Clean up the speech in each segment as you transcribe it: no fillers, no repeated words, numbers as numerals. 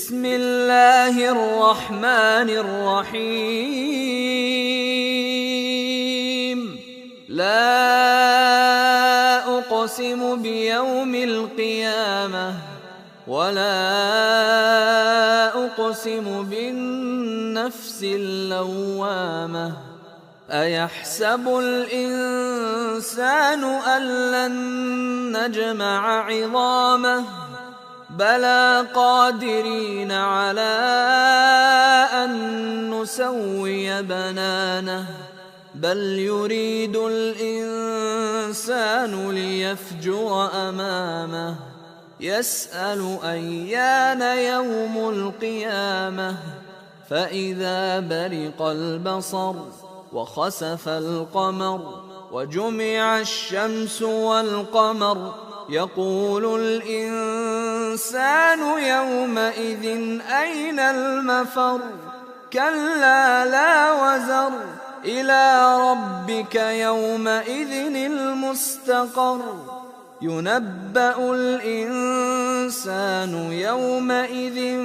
بسم الله الرحمن الرحيم. لا أقسم بيوم القيامة ولا أقسم بالنفس اللوامة. أيحسب الإنسان أن لن نجمع عظامه بلى قادرين على أن نسوي بنانه بل يريد الإنسان ليفجر أمامه يسأل أيان يوم القيامة فإذا برق البصر وخسف القمر وجمع الشمس والقمر يقول الإنسان يومئذ أين المفر كلا لا وزر إلى ربك يومئذ المستقر ينبأ الإنسان يومئذ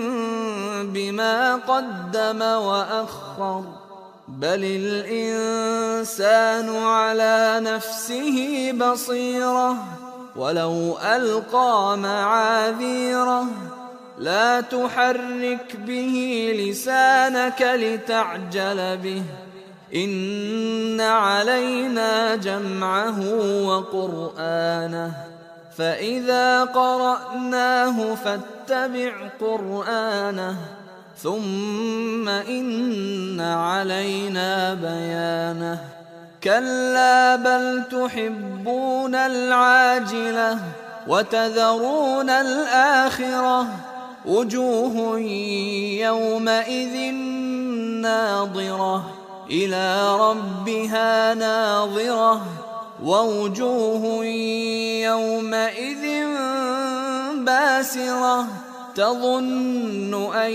بما قدم وأخر بل الإنسان على نفسه بصيرة ولو ألقى معاذيره لا تحرك به لسانك لتعجل به إن علينا جمعه وقرآنه فإذا قرأناه فاتبع قرآنه ثم إن علينا بيانه كلا بل تحبون العاجلة وتذرون الآخرة وجوه يومئذ ناظرة إلى ربها ناظرة ووجوه يومئذ باسرة تظن أن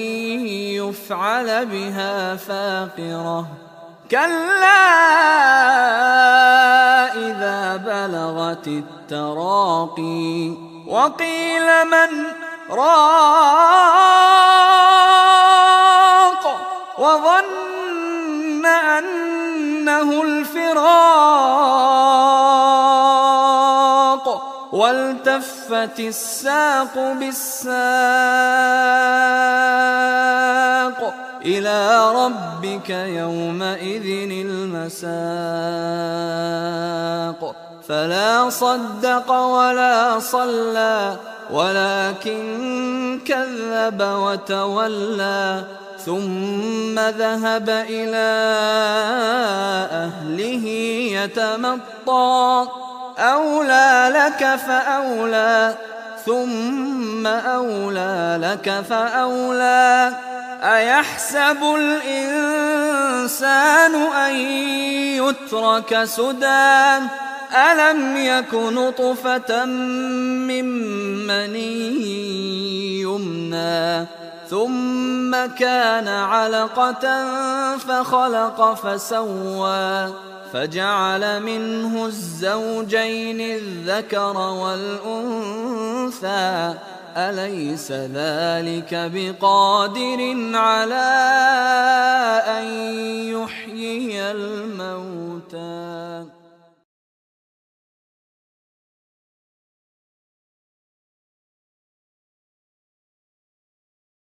يفعل بها فاقرة كلا إذا بلغت التراقي وقيل من راق وظن أنه الفراق والتفت الساق بالساق إلى ربك يومئذ المساق فلا صدق ولا صلى ولكن كذب وتولى ثم ذهب إلى أهله يتمطى أولى لك فأولى ثم أولى لك فأولى أيحسب الإنسان أن يترك سدى ألم يك نطفة من مني يمنى ثم كان علقة فخلق فسوى فجعل منه الزوجين الذكر والأنثى أليس ذلك بقادر على أن يحيي